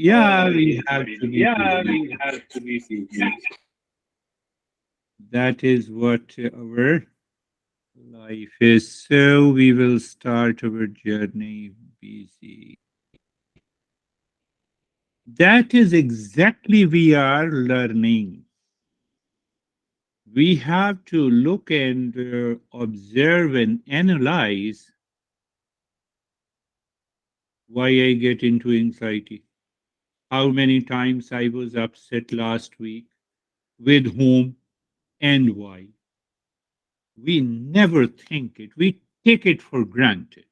Yeah, we have to be Yeah, busy. we have to be busy. That is what our life is. So we will start our journey busy. That is exactly we are learning. We have to look and observe and analyze why I get into anxiety. How many times I was upset last week, with whom and why. We never think it. We take it for granted.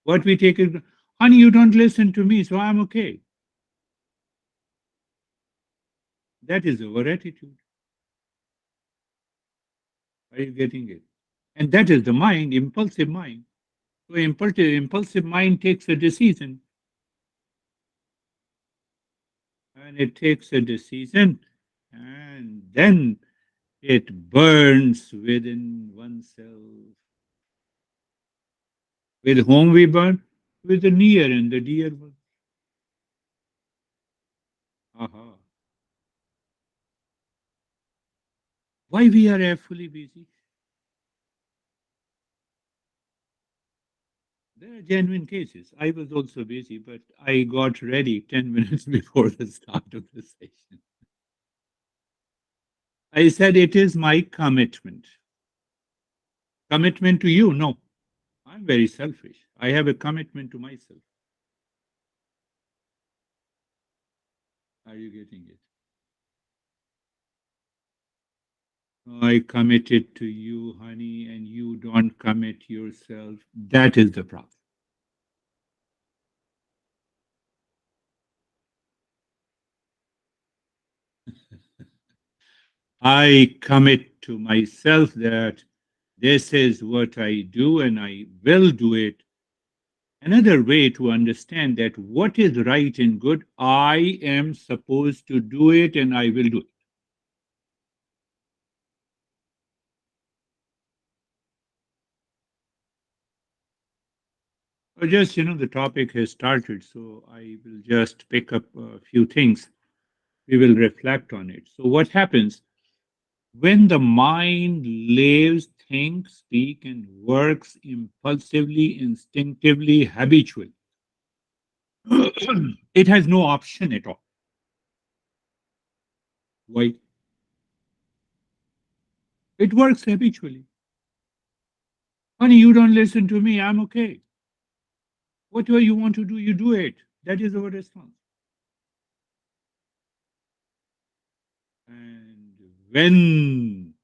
What we take it, honey, you don't listen to me, so I'm okay. That is our attitude. Are you getting it? And that is the mind, impulsive mind. So impulsive mind takes a decision, and it takes a decision, and then it burns within oneself. With whom we burn? With the near and the dear one. Aha. Why we are fully busy? There are genuine cases. I was also busy, but I got ready 10 minutes before the start of the session. I said, it is my commitment. Commitment to you? No. I'm very selfish. I have a commitment to myself. Are you getting it? I committed to you, honey, and you don't commit yourself. That is the problem. I commit to myself that this is what I do and I will do it. Another way to understand that what is right and good, I am supposed to do it and I will do it. Just, the topic has started, so I will just pick up a few things. We will reflect on it. So, what happens when the mind lives, thinks, speaks, and works impulsively, instinctively, habitually? It has no option at all. Why? It works habitually. Honey, you don't listen to me, I'm okay. Whatever you want to do, you do it. That is our response. And when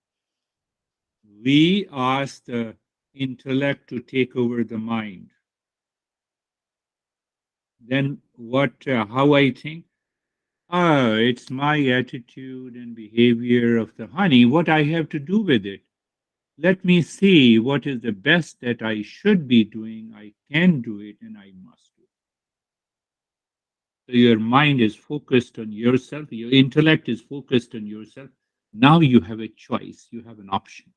we ask the intellect to take over the mind, then how I think? Oh, it's my attitude and behavior of the honey. What I have to do with it? Let me see what is the best that I should be doing. I can do it and I must do it. So your mind is focused on yourself, your intellect is focused on yourself. Now you have a choice, you have an option.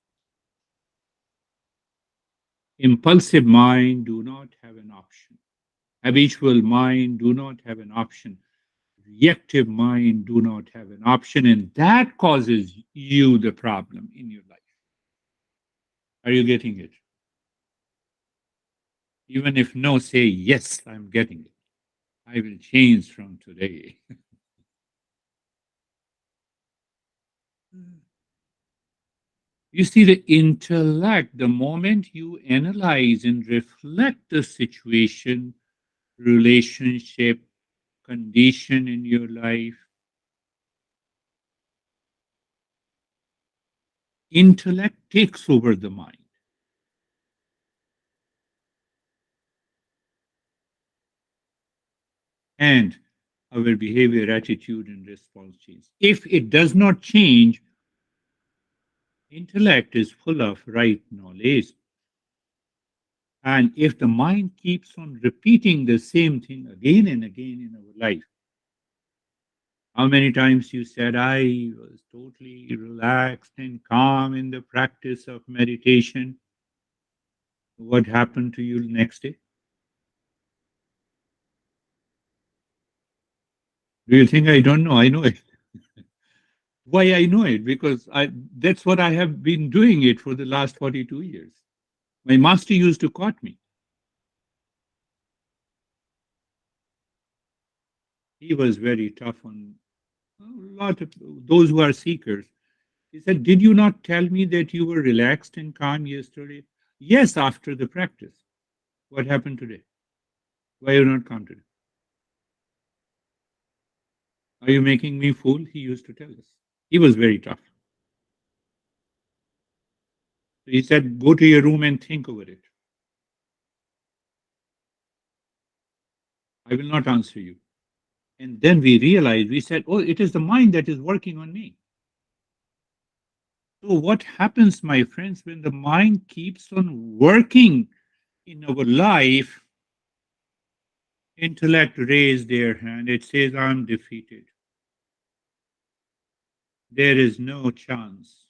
Impulsive mind do not have an option. Habitual mind do not have an option. Reactive mind do not have an option, and that causes you the problem in your life. Are you getting it? Even if no, say yes, I'm getting it. I will change from today. You see, the intellect, the moment you analyze and reflect the situation, relationship, condition in your life, intellect takes over the mind and our behavior, attitude, and response change. If it does not change, intellect is full of right knowledge. And if the mind keeps on repeating the same thing again and again in our life, how many times you said, I was totally relaxed and calm in the practice of meditation? What happened to you next day? Do you think I don't know? I know it. Why I know it? Because that's what I have been doing it for the last 42 years. My master used to quote me. He was very tough on a lot of those who are seekers. He said, "Did you not tell me that you were relaxed and calm yesterday?" Yes, after the practice. What happened today? Why are you not calm today? Are you making me fool? He used to tell us. He was very tough. He said, "Go to your room and think over it. I will not answer you." And then we realized, we said, "Oh, it is the mind that is working on me." So, what happens, my friends, when the mind keeps on working in our life? Intellect raised their hand. It says, "I'm defeated. There is no chance."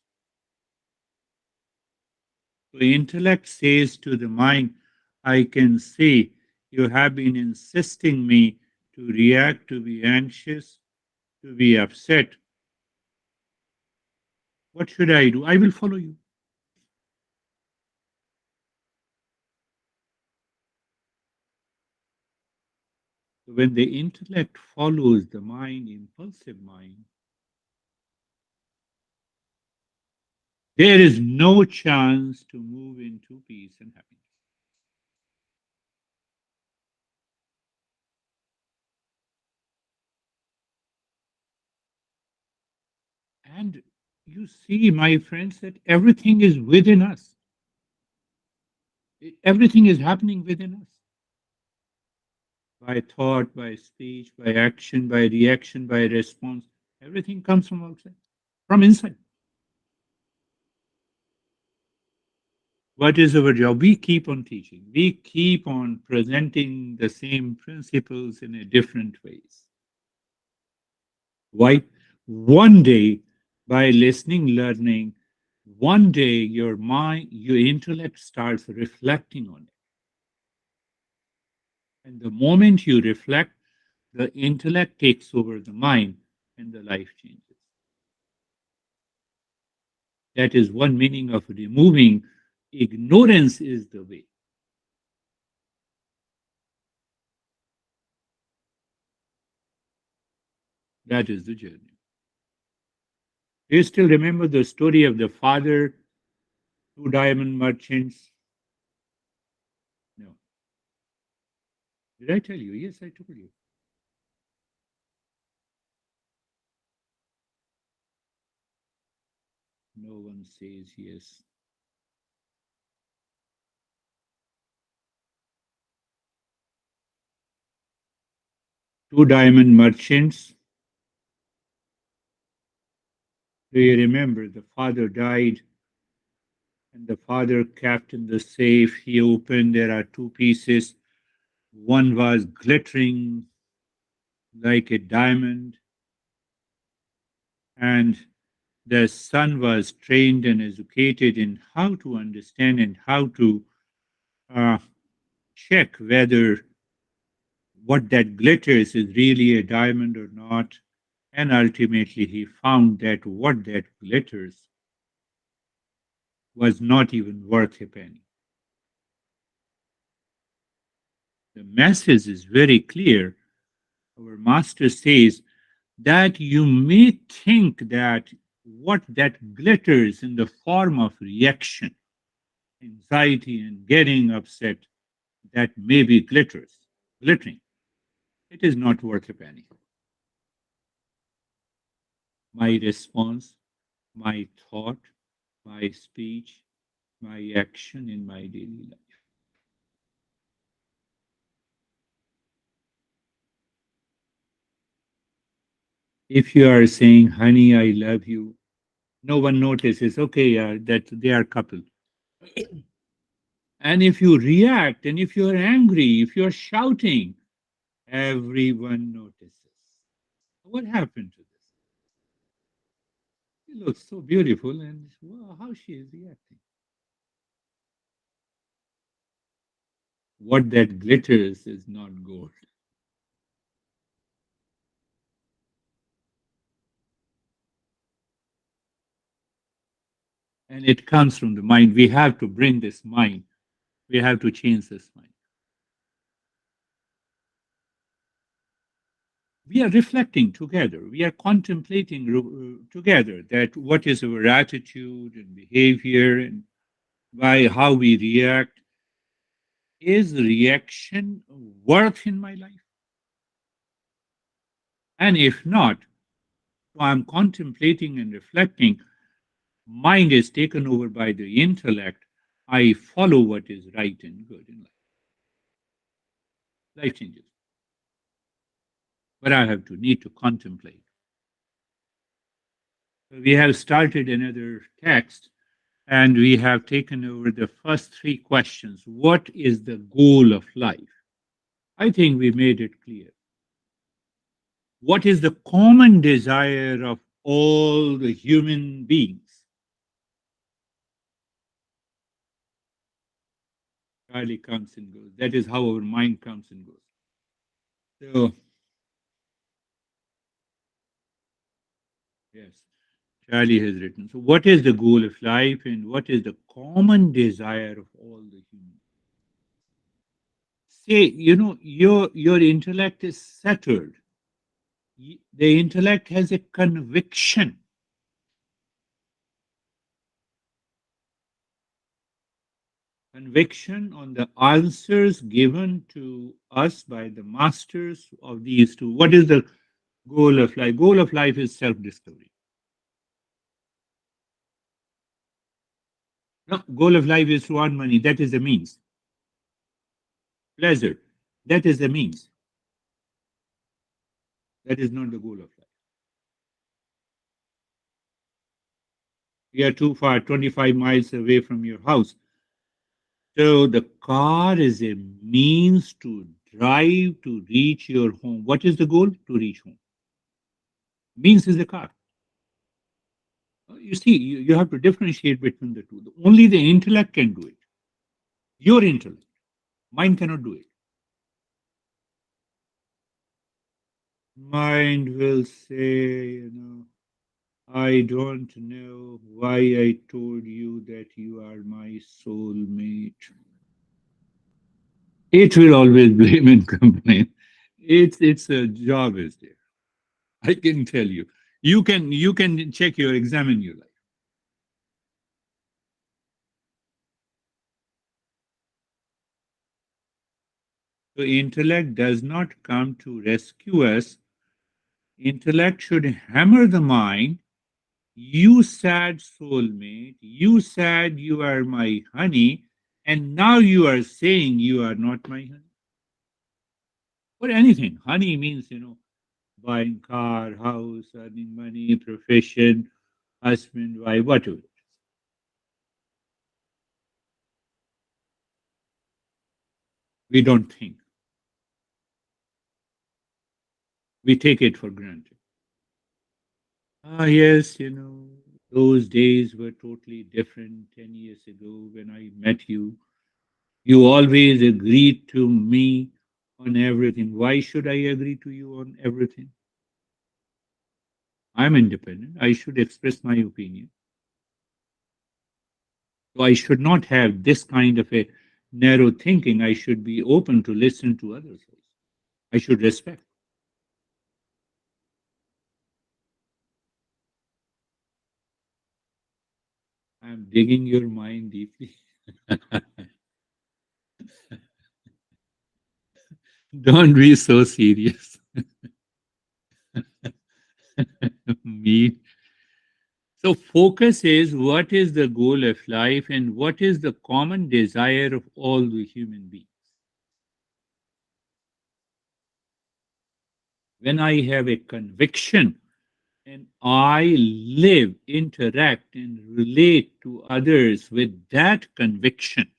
So, intellect says to the mind, "I can see you have been insisting me to react, to be anxious, to be upset. What should I do? I will follow you." So when the intellect follows the mind, impulsive mind, there is no chance to move into peace and happiness. And you see, my friends, that everything is within us. Everything is happening within us by thought, by speech, by action, by reaction, by response. Everything comes from outside, from inside. What is our job? We keep on teaching, we keep on presenting the same principles in a different ways. Why? One day, by listening, learning, one day your mind, your intellect starts reflecting on it. And the moment you reflect, the intellect takes over the mind and the life changes. That is one meaning of removing ignorance is the way. That is the journey. Do you still remember the story of the father, two diamond merchants? No. Did I tell you? Yes, I told you. No one says yes. Two diamond merchants. Do you remember? The father died, and the father kept in the safe. He opened, there are two pieces. One was glittering like a diamond, and the son was trained and educated in how to understand and how to uh, check whether what that glitters is really a diamond or not. And ultimately, he found that what that glitters was not even worth a penny. The message is very clear. Our master says that you may think that what that glitters in the form of reaction, anxiety, and getting upset, that may be glittering. It is not worth a penny. My response, my thought, my speech, my action in my daily life. If you are saying, "Honey, I love you," no one notices, okay, that they are couple. And if you react, and if you're angry, if you're shouting, everyone notices. What happened to this? She looks so beautiful, and wow, how she is reacting. What that glitters is not gold. And it comes from the mind. We have to bring this mind. We have to change this mind. We are reflecting together. We are contemplating together that what is our attitude and behavior and by how we react. Is reaction worth in my life? And if not, so I'm contemplating and reflecting. Mind is taken over by the intellect. I follow what is right and good in life. Life changes. But I have to need to contemplate. We have started another text and we have taken over the first three questions. What is the goal of life? I think we made it clear. What is the common desire of all the human beings? Charlie comes and goes. That is how our mind comes and goes. So, yes, Charlie has written. So, what is the goal of life and what is the common desire of all the humans? Say, your intellect is settled. The intellect has a conviction on the answers given to us by the masters of these two. What is the goal of life? Goal of life is self-discovery. No, goal of life is to earn money. That is the means. Pleasure. That is the means. That is not the goal of life. You are too far, 25 miles away from your house. So the car is a means to drive to reach your home. What is the goal? To reach home. Means is the car. You see, you have to differentiate between the two. Only the intellect can do it. Your intellect. Mind cannot do it. Mind will say, I don't know why I told you that you are my soulmate. It will always blame and complain. It's a job is there. I can tell you. You can check your examine your life. So intellect does not come to rescue us. Intellect should hammer the mind. You sad soulmate, you said you are my honey, and now you are saying you are not my honey. Or anything. Honey means, buying car, house, earning money, profession, husband, wife, whatever. We don't think. We take it for granted. Ah, yes, those days were totally different 10 years ago when I met you. You always agreed to me on everything. Why should I agree to you on everything? I'm independent. I should express my opinion. So I should not have this kind of a narrow thinking. I should be open to listen to others also. I should respect. I'm digging your mind deeply. Don't be so serious. Me. So focus is what is the goal of life and what is the common desire of all the human beings. When I have a conviction and I live, interact, and relate to others with that conviction.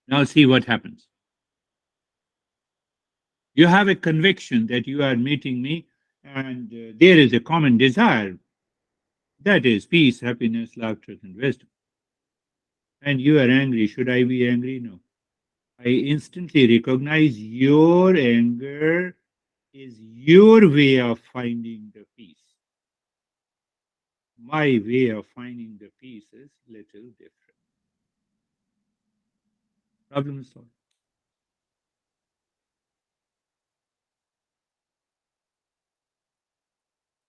Now, see what happens. You have a conviction that you are meeting me, and there is a common desire that is peace, happiness, love, truth, and wisdom. And you are angry. Should I be angry? No. I instantly recognize your anger is your way of finding the peace. My way of finding the peace is little different. Problem solved.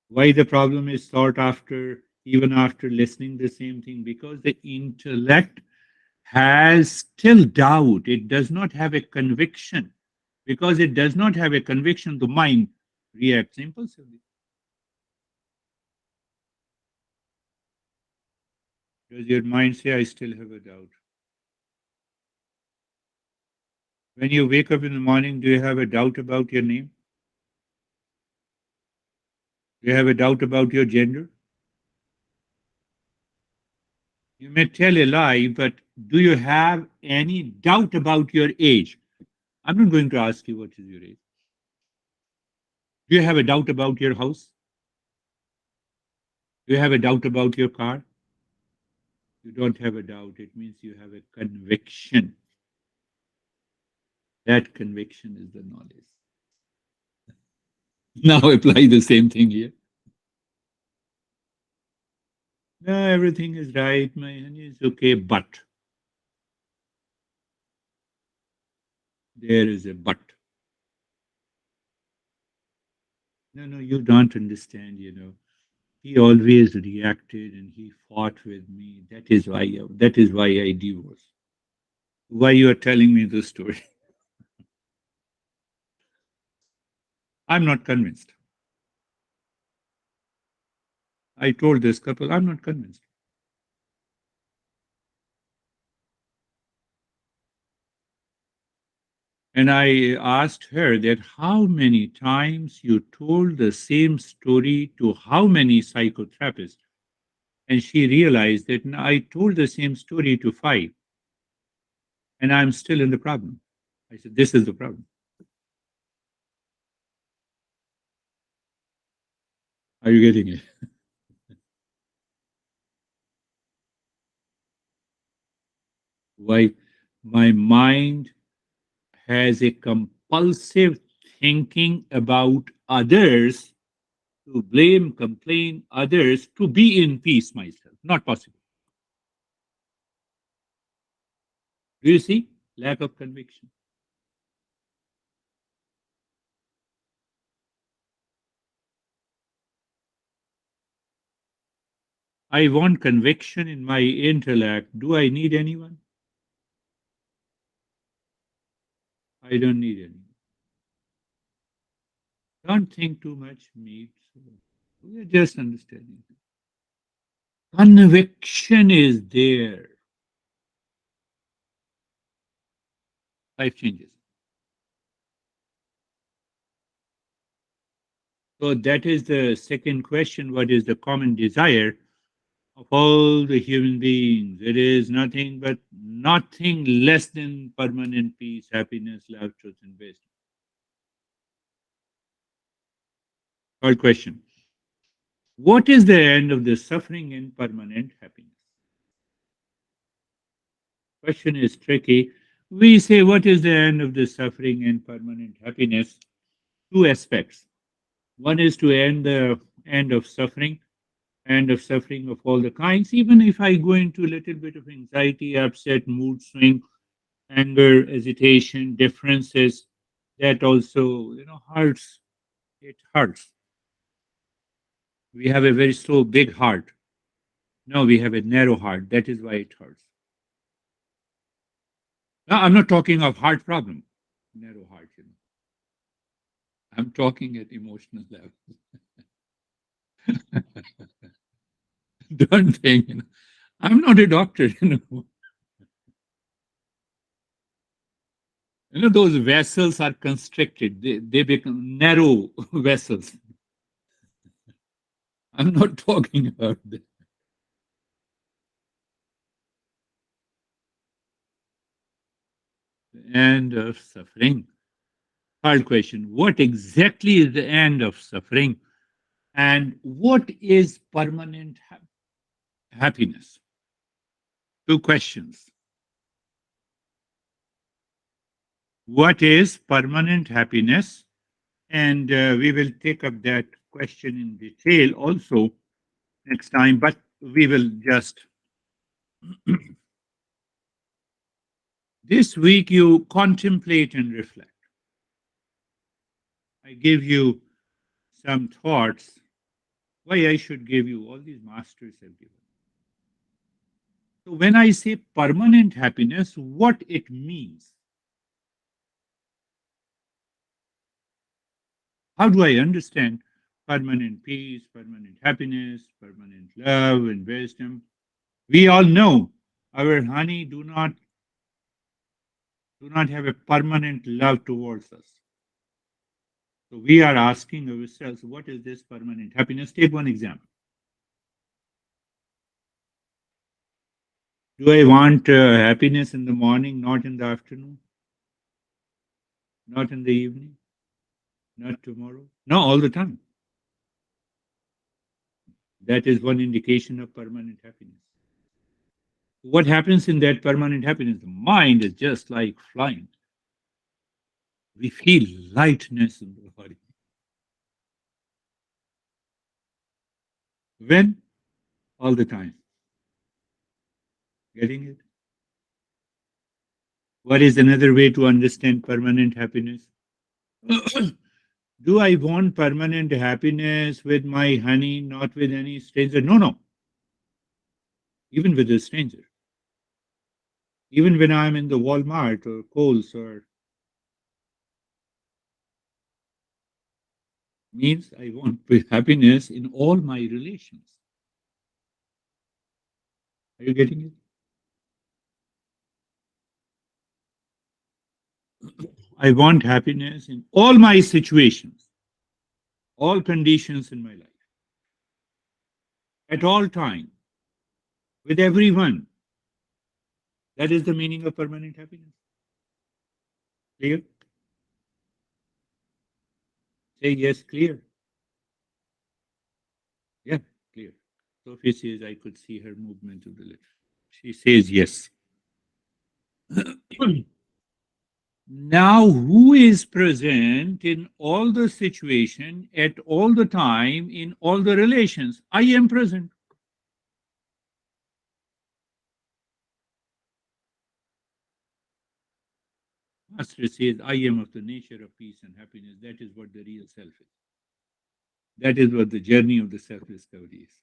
Why the problem is sought after even after listening the same thing? Because the intellect has still doubt. It does not have a conviction. Because it does not have a conviction, the mind reacts impulsively. Does your mind say, I still have a doubt? When you wake up in the morning, do you have a doubt about your name? Do you have a doubt about your gender? You may tell a lie, but do you have any doubt about your age? I'm not going to ask you what is your age. Do you have a doubt about your house? Do you have a doubt about your car? You don't have a doubt. It means you have a conviction. That conviction is the knowledge. Now apply the same thing here. No, everything is right. My honey is okay, but there is a but. No, no, you don't understand. He always reacted and he fought with me. That is why I divorced. Why you are telling me this story? I'm not convinced. I told this couple, I'm not convinced. And I asked her that how many times you told the same story to how many psychotherapists. And she realized that I told the same story to five, and I'm still in the problem. I said, this is the problem. Are you getting it? Why? My mind has a compulsive thinking about others, to blame, complain others, to be in peace myself. Not possible. Do you see? Lack of conviction. I want conviction in my intellect. Do I need anyone? I don't need anyone. Don't think too much, meet. We're just understanding. Conviction is there. Life changes. So that is the second question. What is the common desire of all the human beings? It is nothing but nothing less than permanent peace, happiness, love, truth, and wisdom. Third question. What is the end of the suffering and permanent happiness? Question is tricky. We say, what is the end of the suffering and permanent happiness? Two aspects. One is to end the end of suffering of all the kinds. Even if I go into a little bit of anxiety, upset, mood swing, anger, hesitation, differences, that also, hurts. It hurts. We have a very so big heart. No, we have a narrow heart. That is why it hurts. Now, I'm not talking of heart problem, narrow heart. I'm talking at emotional level. Don't think. I'm not a doctor. Those vessels are constricted. They become narrow vessels. I'm not talking about the end of suffering. Third question. What exactly is the end of suffering? And what is permanent happiness? Two questions. What is permanent happiness? And we will take up that question in detail also. next time, but we will just this week you contemplate and reflect. I give you some thoughts why I should give you all these masters have given. So when I say permanent happiness, what it means? How do I understand permanent peace, permanent happiness, permanent love and wisdom? We all know our honey do not have a permanent love towards us. So we are asking ourselves, what is this permanent happiness? Take one example. Do I want happiness in the morning, not in the afternoon, not in the evening, not tomorrow? No, all the time. That is one indication of permanent happiness. What happens in that permanent happiness? The mind is just like flying. We feel lightness in the body. When? All the time. Getting it? What is another way to understand permanent happiness? Do I want permanent happiness with my honey, not with any stranger? No, no. Even with a stranger. Even when I'm in the Walmart or Kohl's or means I want happiness in all my relations. Are you getting it? I want happiness in all my situations, all conditions in my life, at all time, with everyone. That is the meaning of permanent happiness. Clear? Say yes, clear. Yeah, clear. Sophie says I could see her movement of the lips. She says yes. Now, who is present in all the situation, at all the time, in all the relations? I am present. Master says, I am of the nature of peace and happiness. That is what the real self is. That is what the journey of the self discovery is.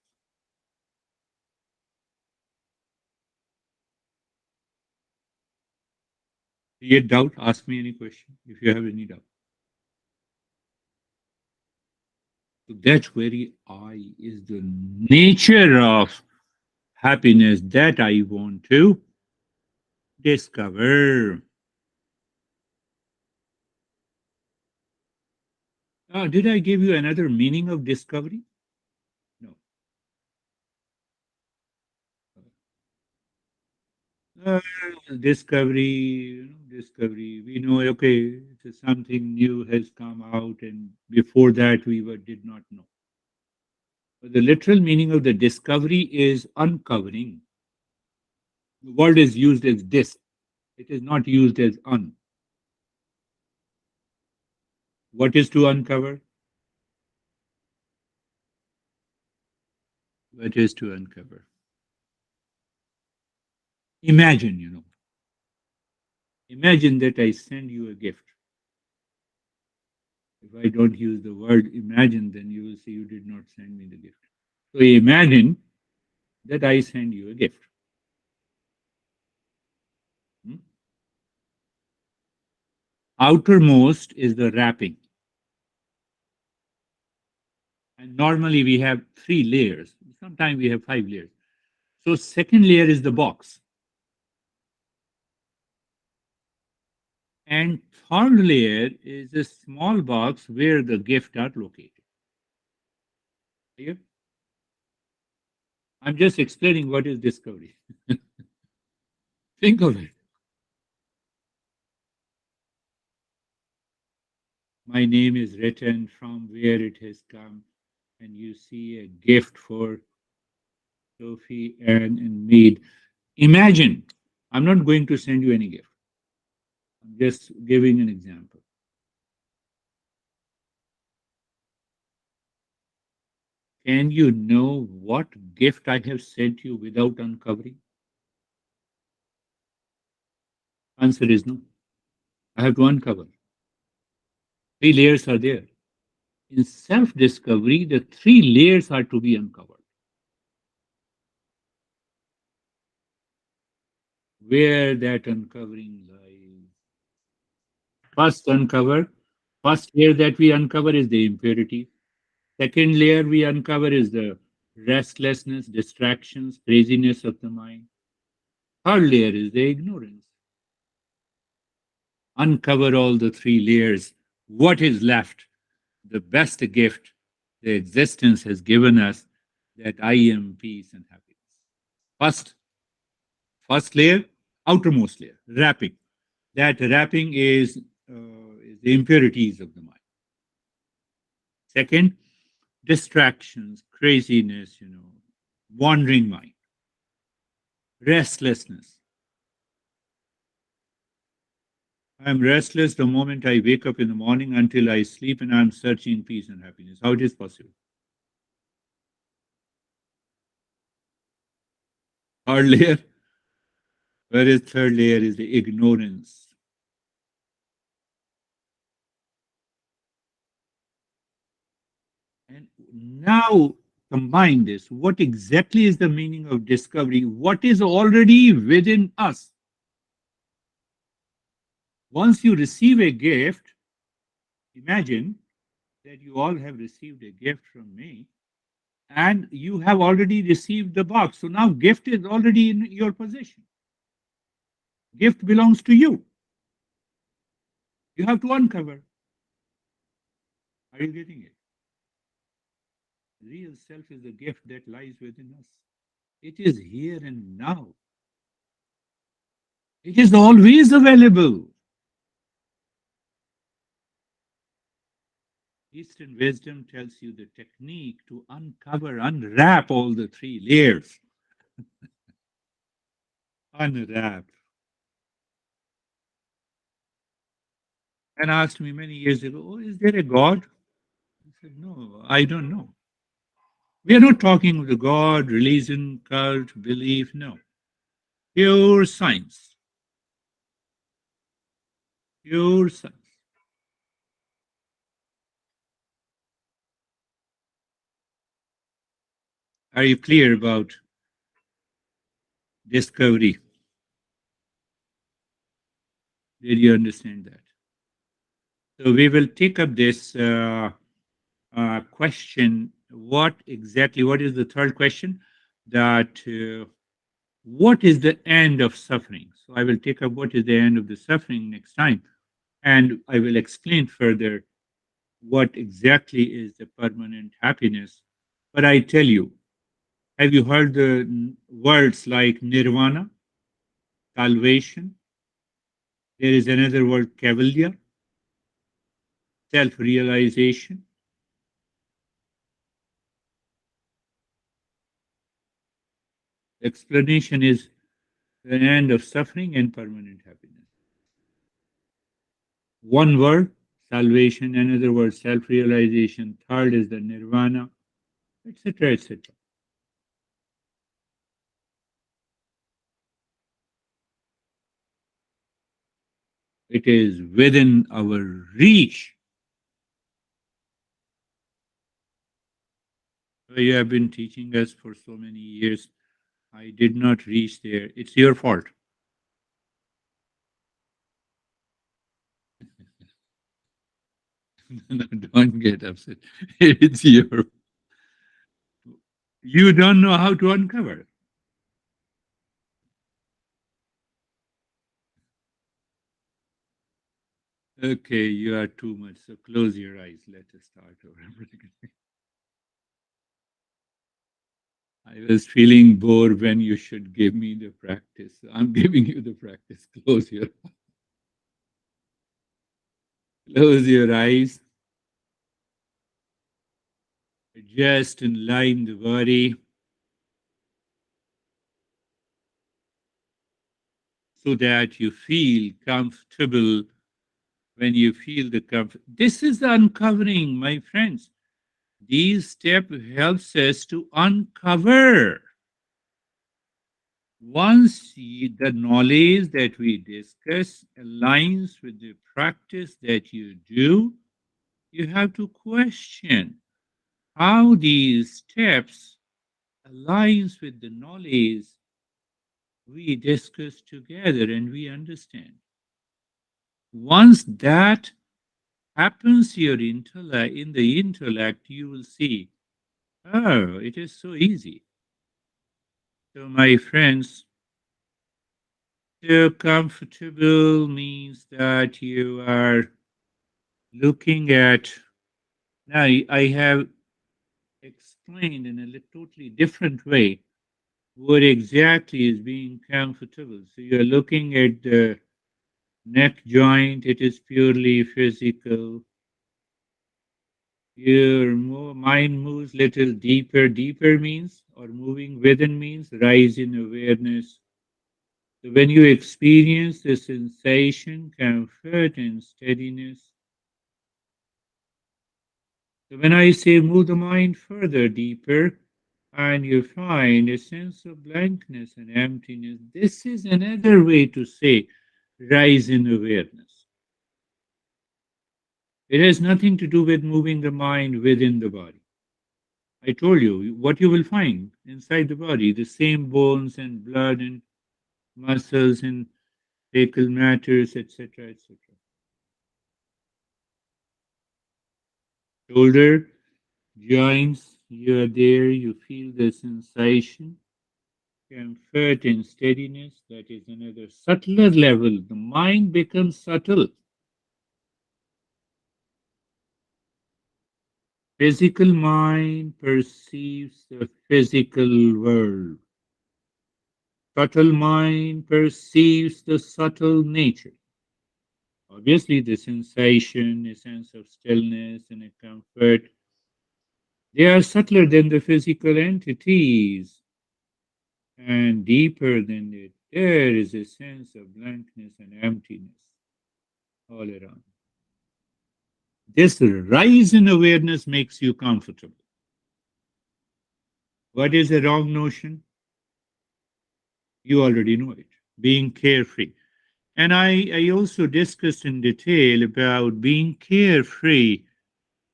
Yet doubt, ask me any question if you have any doubt. So that very I is the nature of happiness that I want to discover. Did I give you another meaning of discovery? No. Uh, discovery. We know, okay, it's something new has come out, and before that we did not know. But the literal meaning of the discovery is uncovering. The word is used as dis. It is not used as un. What is to uncover? What is to uncover? Imagine, imagine that I send you a gift. If I don't use the word imagine, then you will say you did not send me the gift. So imagine that I send you a gift. Hmm? Outermost is the wrapping. And normally we have 3 layers. Sometimes we have 5 layers. So second layer is the box. And third layer is a small box where the gift are located. Clear? I'm just explaining what is discovery. Think of it. My name is written from where it has come, and you see a gift for Sophie and Mead. Imagine, I'm not going to send you any gift. I'm just giving an example. Can you know what gift I have sent you without uncovering? Answer is no. I have to uncover. Three layers are there. In self discovery, the three layers are to be uncovered. Where that uncovering lies. First uncover, first layer that we uncover is the impurity. Second layer we uncover is the restlessness, distractions, craziness of the mind. Third layer is the ignorance. Uncover all the three layers. What is left? The best gift the existence has given us, that I am peace and happiness. First, first layer, outermost layer, wrapping. That wrapping is the impurities of the mind. Second, distractions, craziness, wandering mind, restlessness. I'm restless the moment I wake up in the morning until I sleep, and I'm searching peace and happiness. How it is possible? Third layer, whereas third layer is the ignorance. And now combine this. What exactly is the meaning of discovery? What is already within us? Once you receive a gift, imagine that you all have received a gift from me, and you have already received the box. So now gift is already in your possession. Gift belongs to you. You have to uncover. Are you getting it? Real self is the gift that lies within us. It is here and now. It is always available. Eastern wisdom tells you the technique to uncover, unwrap all the three layers. Unwrap. And asked me many years ago, oh, is there a God? I said, no, I don't know. We are not talking of the God, religion, cult, belief. No. Pure science. Pure science. Are you clear about discovery? Did you understand that? So we will take up this question. What is the third question? That what is the end of suffering? So I will take up what is the end of the suffering next time. And I will explain further what exactly is the permanent happiness. But I tell you, have you heard the words like nirvana, salvation? There is another word, kaivalya, self realization. Explanation is the end of suffering and permanent happiness. One word, salvation, another word, self realization, third is the nirvana, etc., etc. It is within our reach. You have been teaching us for so many years. I did not reach there. It's your fault. No, don't get upset. It's your. You don't know how to uncover. Okay, you are too much. So close your eyes. Let us start over. I was feeling bored when you should give me the practice. I'm giving you the practice. Close your eyes. Just enlighten the body so that you feel comfortable. When you feel the comfort, this is the uncovering, my friends. These step helps us to uncover once the knowledge that we discuss aligns with the practice that you do, you have to question how these steps aligns with the knowledge we discuss together and we understand. Once that happens your intellect in the intellect, you will see, oh, it is so easy. So my friends, so comfortable means that you are looking at. Now I have explained in a totally different way what exactly is being comfortable. So you're looking at the neck joint, it is purely physical. Your mind moves little deeper. Deeper means, or moving within means, rise in awareness. So when you experience the sensation, comfort, and steadiness, so when I say move the mind further deeper, and you find a sense of blankness and emptiness, this is another way to say rise in awareness. It has nothing to do with moving the mind within the body. I told you what you will find inside the body, the same bones and blood and muscles and fecal matters, etc., etc. Shoulder, joints, you are there, you feel the sensation, comfort and steadiness. That is another subtler level. The mind becomes subtle. Physical mind perceives the physical world. Subtle mind perceives the subtle nature. Obviously, the sensation, a sense of stillness, and a comfort, they are subtler than the physical entities and deeper than it. There is a sense of blankness and emptiness all around. This rise in awareness makes you comfortable. What is a wrong notion? You already know it. Being carefree. And I also discussed in detail about being carefree,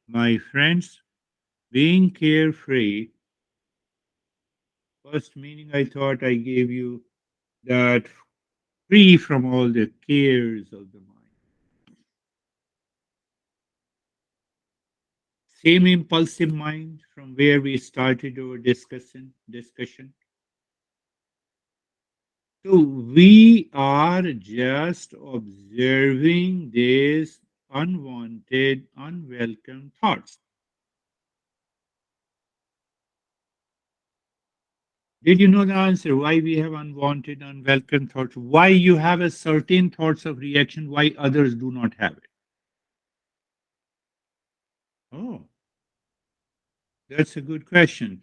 my friends. Being carefree, first meaning I thought I gave you that free from all the cares of the mind. Same impulsive mind from where we started our discussion. So we are just observing these unwanted, unwelcome thoughts. Did you know the answer? Why we have unwanted, unwelcome thoughts? Why you have a certain thoughts of reaction, why others do not have it? Oh, that's a good question.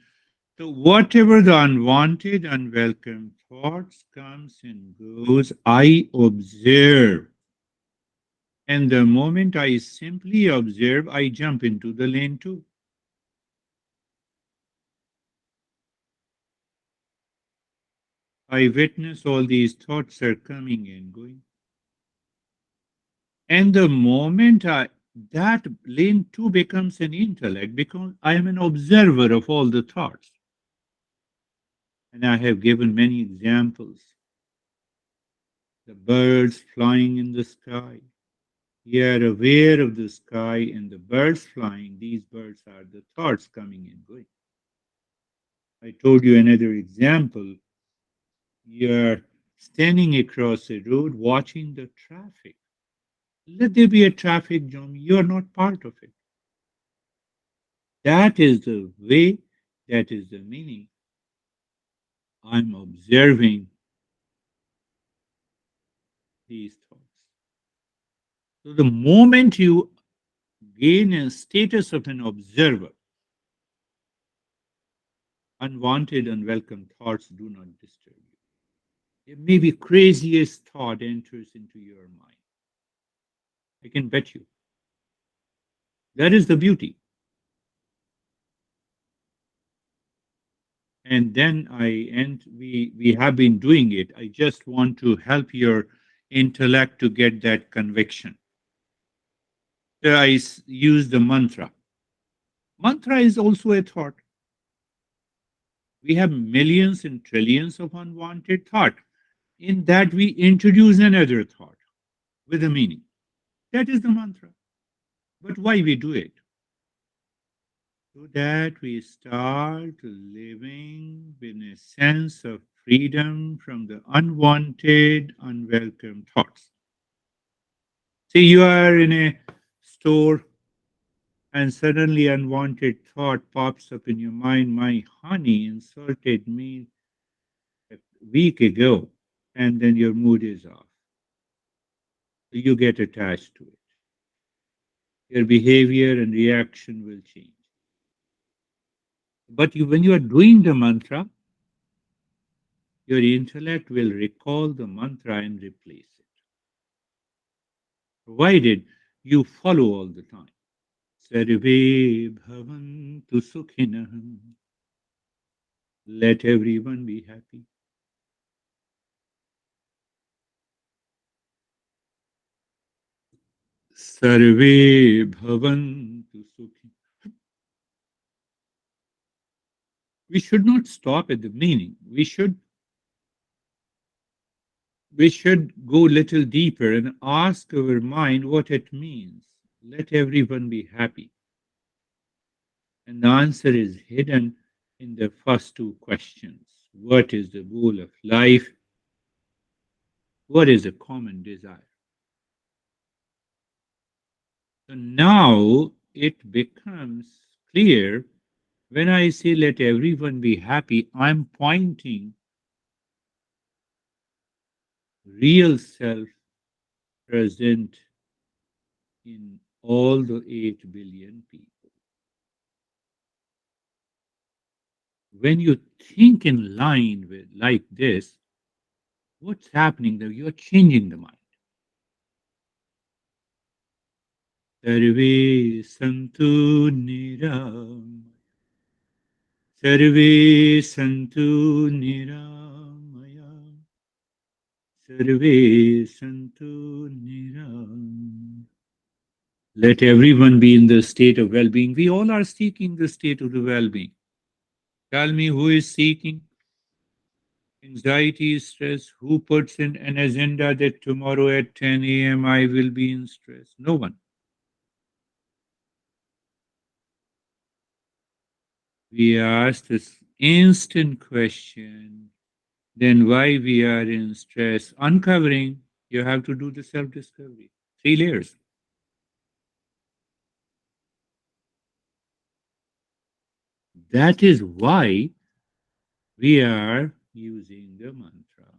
So whatever the unwanted, unwelcome thoughts comes and goes, I observe. And the moment I simply observe, I jump into the lane too. I witness all these thoughts are coming and going. And the moment that lane two becomes an intellect, because I am an observer of all the thoughts. And I have given many examples. The birds flying in the sky. You are aware of the sky and the birds flying. These birds are the thoughts coming and going. I told you another example. You are standing across a road watching the traffic. Let there be a traffic jam. You are not part of it. That is the way, that is the meaning. I'm observing these thoughts. So the moment you gain a status of an observer, unwanted, unwelcome thoughts do not disturb you. It may be craziest thought enters into your mind. I can bet you. That is the beauty. and then we have been doing it. I just want to help your intellect to get that conviction. So use the mantra. Mantra is also a thought. We have millions and trillions of unwanted thought. In that we introduce another thought with a meaning. That is the mantra. But why we do it? So that we start living with a sense of freedom from the unwanted, unwelcome thoughts. See, you are in a store and suddenly unwanted thought pops up in your mind. My honey insulted me a week ago, and then your mood is off. You get attached to it. Your behavior and reaction will change. But when you are doing the mantra, your intellect will recall the mantra and replace it, provided you follow all the time. Sarve bhavantu sukhinah. Let everyone be happy. Sarve bhavantu sukhinah. We should not stop at the meaning. We should go a little deeper and ask our mind what it means. Let everyone be happy. And the answer is hidden in the first two questions. What is the goal of life? What is a common desire? So now it becomes clear when I say let everyone be happy, I'm pointing real self present in all the 8 billion people. When you think in line with like this, what's happening there? You're changing the mind. Sarve santu niram. Sarve santu niramaya. Sarve santu niram. Let everyone be in the state of well being. We all are seeking the state of the well being. Tell me who is seeking anxiety, stress? Who puts in an agenda that tomorrow at 10 a.m. I will be in stress? No one. We ask this instant question, then why we are in stress? Uncovering, you have to do the self discovery. 3 layers. That is why we are using the mantra.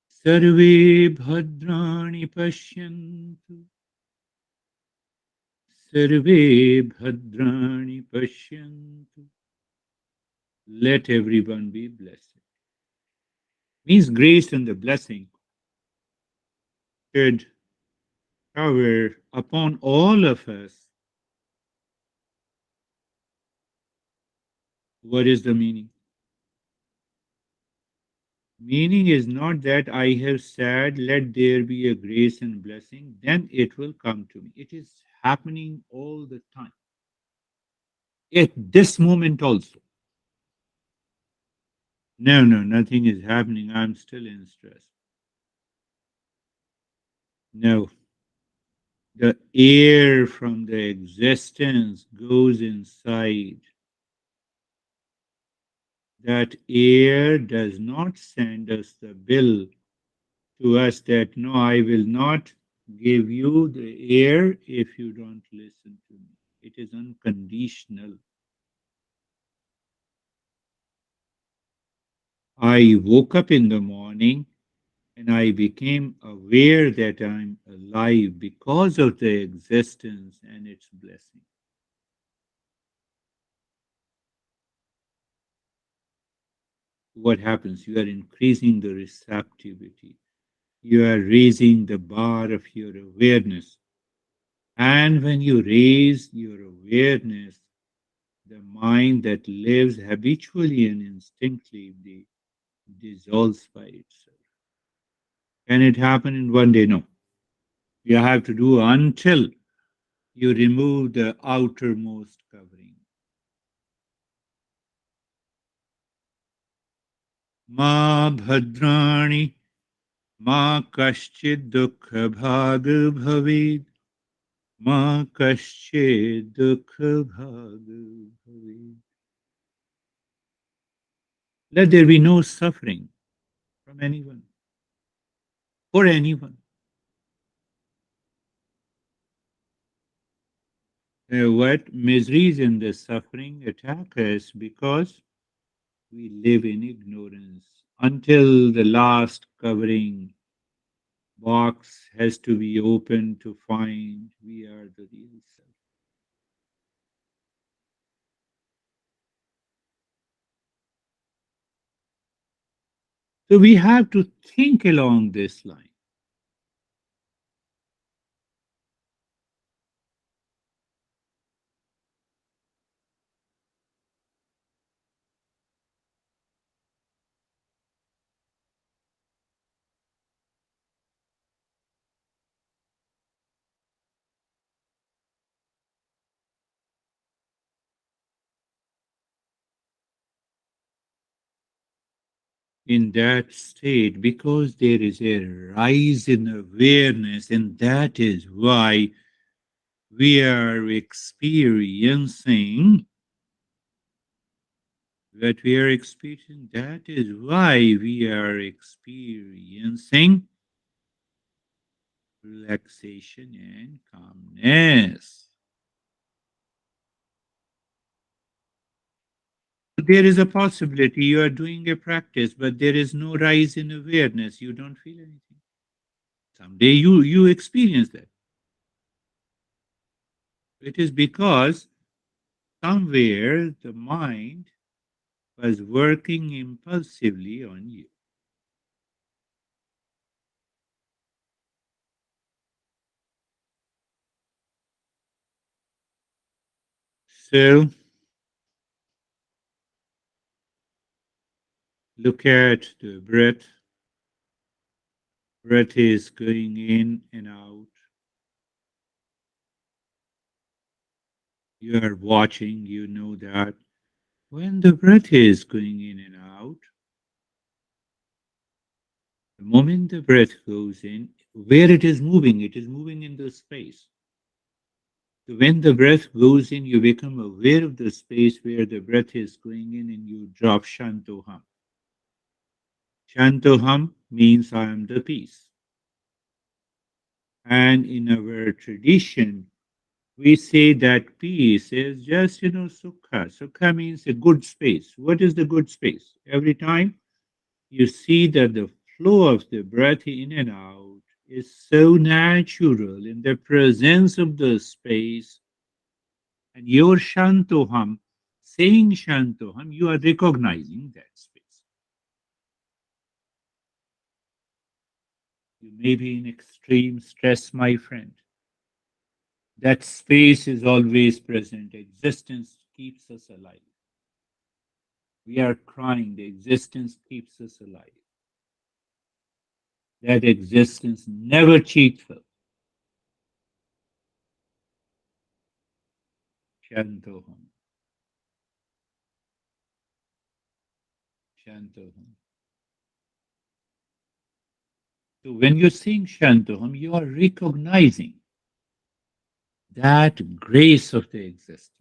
Sarve bhadrani pashyantu. Sarve bhadrani pashyantu. Let everyone be blessed. Means grace and the blessing should cover upon all of us. What is the meaning? Meaning is not that I have said, let there be a grace and blessing, then it will come to me. It is happening all the time. At this moment also. No, no, nothing is happening. I'm still in stress. No, the air from the existence goes inside. That air does not send us the bill to us that no, I will not give you the air if you don't listen to me. It is unconditional. I woke up in the morning and I became aware that I'm alive because of the existence and its blessing. What happens? You are increasing the receptivity. You are raising the bar of your awareness. And when you raise your awareness, The mind that lives habitually and instinctively dissolves by itself. Can it happen in one day? No. You have to do until you remove the outermost covering. Ma bhadrani ma kaschid dukha bhag bhavid ma kaschid dukha bhag bhavid. Let there be no suffering from anyone, for anyone. What miseries and the suffering attack us because we live in ignorance until the last covering box has to be opened to find we are the real self. So we have to think along this line. In that state, because there is a rise in awareness, and that is why we are experiencing what we are experiencing. That is why we are experiencing relaxation and calmness. There is a possibility you are doing a practice, but there is no rise in awareness. You don't feel anything. Someday you experience that. It is because somewhere the mind was working impulsively on you. So look at the breath. Breath is going in and out. You are watching, you know that. When the breath is going in and out, the moment the breath goes in, where it is moving in the space. So when the breath goes in, you become aware of the space where the breath is going in and you drop Shantoham. Shantoham means I am the peace. And in our tradition, we say that peace is just, sukha. Sukha means a good space. What is the good space? Every time you see that the flow of the breath in and out is so natural in the presence of the space, and your Shantoham, saying Shantoham, you are recognizing that space. You may be in extreme stress, my friend. That space is always present. Existence keeps us alive. We are crying, the existence keeps us alive. That existence never cheats us. Shantoham, Shantoham. So when you're saying Shantoham, you are recognizing that grace of the existence.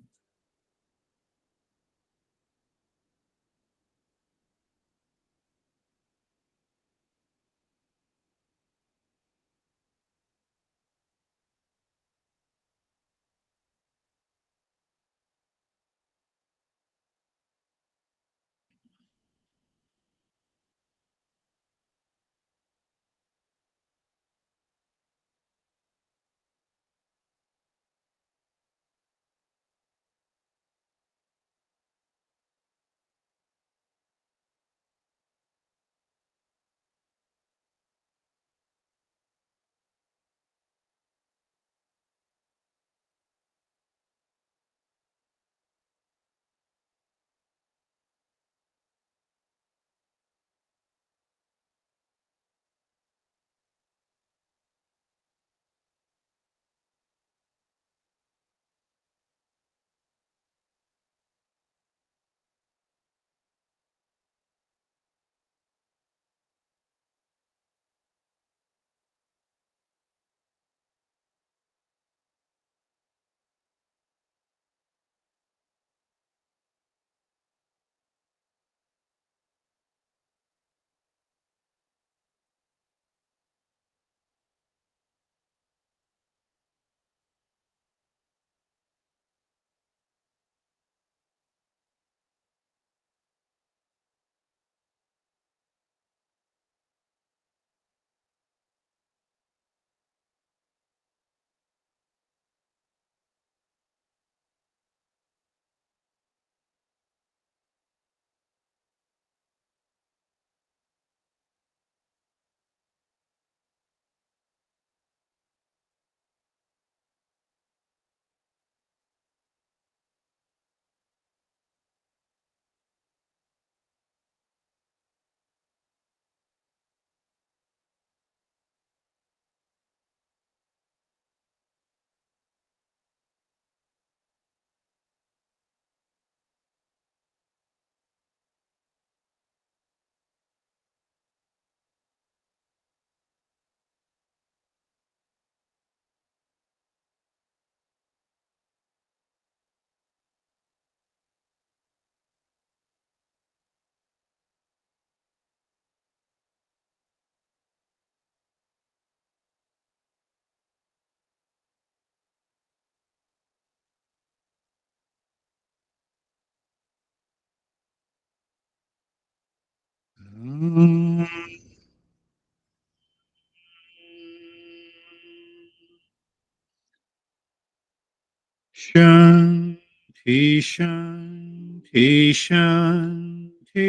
Shanti, Shanti, Shanti.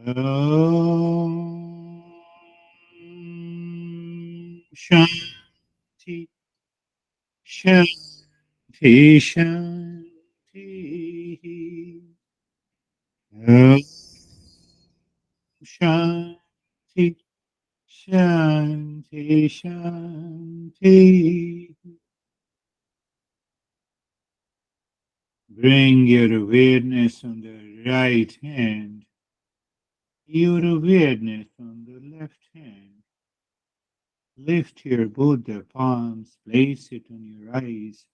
Om Shanti, Shanti, Shanti. Om Shanti, Shanti, Shanti. Bring your awareness on the right hand, your awareness on the left hand. Lift your both the palms, place it on your eyes.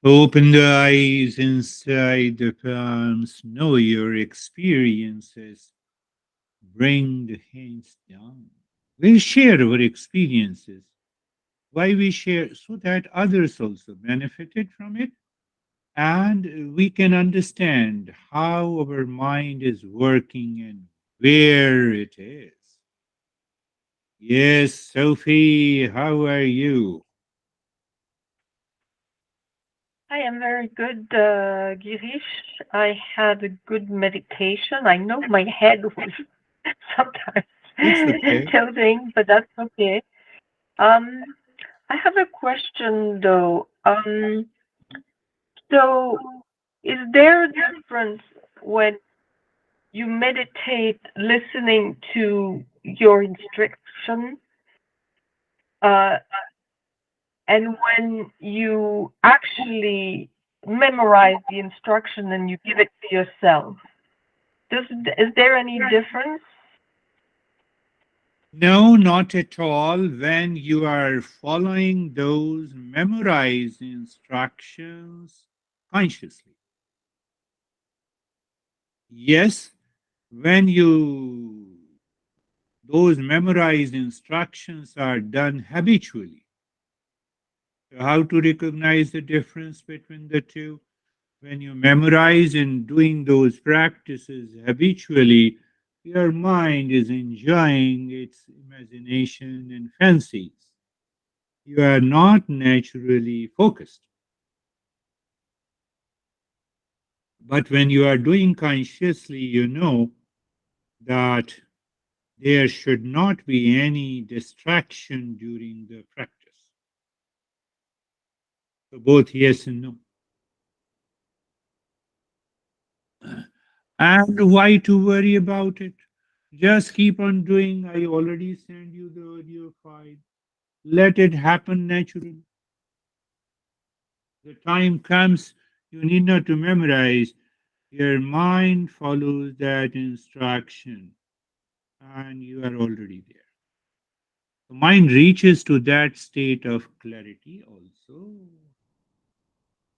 Open the eyes inside the palms, know your experiences. Bring the hands down. We'll share our experiences. Why we share? So that others also benefited from it and we can understand how our mind is working and where it is. Yes, Sophie, how are you? I am very good, Girish. I had a good meditation. I know my head was It's sometimes okay. tilting, but that's okay. Um, I have a question though. So is there a difference when you meditate listening to your instruction, uh, and when you actually memorize the instruction and you give it to yourself? Is there any difference? No, not at all. When you are following those memorized instructions consciously. Yes, when you those memorized instructions are done habitually. So how to recognize the difference between the two? When you memorize and doing those practices habitually, your mind is enjoying its imagination and fancies. You are not naturally focused. But when you are doing consciously, you know that there should not be any distraction during the practice. So both yes and no. And why to worry about it? Just keep on doing. I already sent you the audio file. Let it happen naturally. The time comes, you need not to memorize. Your mind follows that instruction, and you are already there. The mind reaches to that state of clarity also.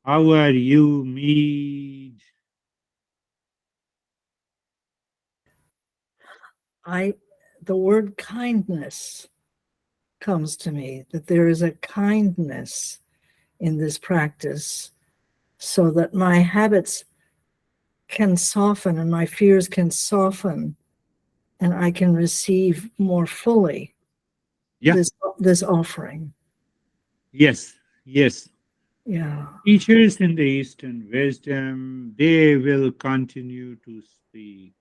How are you, Mead? I the word kindness comes to me, that there is a kindness in this practice so that my habits can soften and my fears can soften and I can receive more fully Yeah, this offering. yes, yes. Yeah. Teachers in the Eastern wisdom, they will continue to speak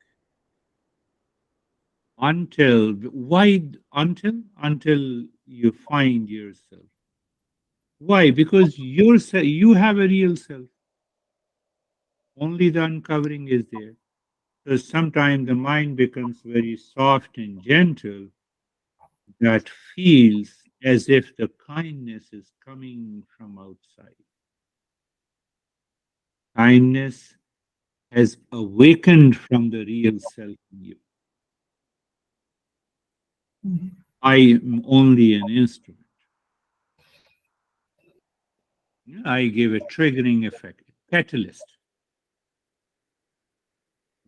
until why until you find yourself. Why? Because you have a real self. Only the uncovering is there. So sometimes the mind becomes very soft and gentle that feels as if the kindness is coming from outside. Kindness has awakened from the real self in you. Mhm. I am only an instrument. I give a triggering effect, a catalyst.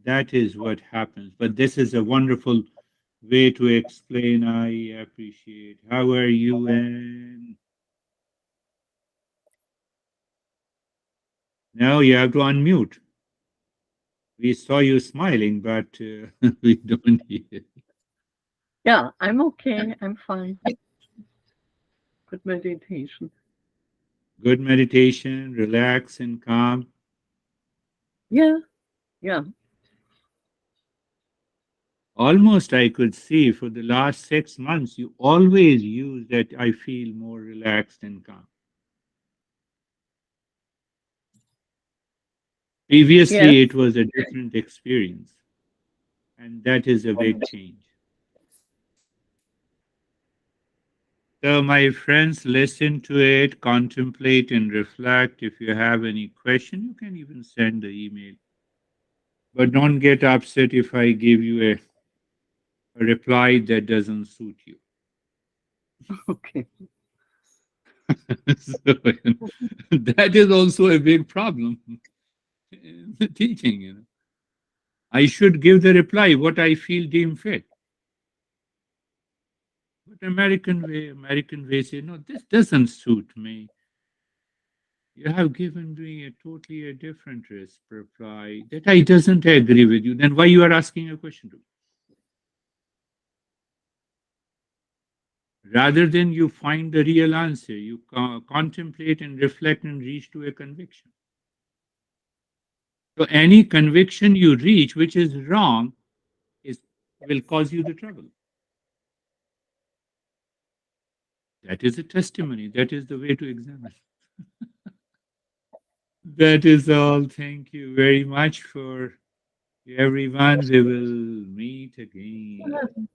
That is what happens. But this is a wonderful way to explain. I appreciate. How are you? And now you have to unmute. We saw you smiling, but we don't hear. Yeah, I'm okay. I'm fine. Good meditation. Good meditation, relax and calm. Yeah, yeah. Almost I could see for the last 6 months, you always use that I feel more relaxed and calm. Yes. Previously, it was a different experience, and that is a big change. So, my friends, listen to it, contemplate, and reflect. If you have any question, you can even send the email. But don't get upset if I give you a reply that doesn't suit you. Okay. So, that is also a big problem in the teaching. I should give the reply what I feel deem fit. But American way say, no, this doesn't suit me. You have given me a totally a different reply that I doesn't agree with you. Then why you are asking a question to me? Rather than you find the real answer, you contemplate and reflect and reach to a conviction. So any conviction you reach which is wrong is will cause you the trouble. That is a testimony. That is the way to examine. That is all. Thank you very much for everyone. We will meet again.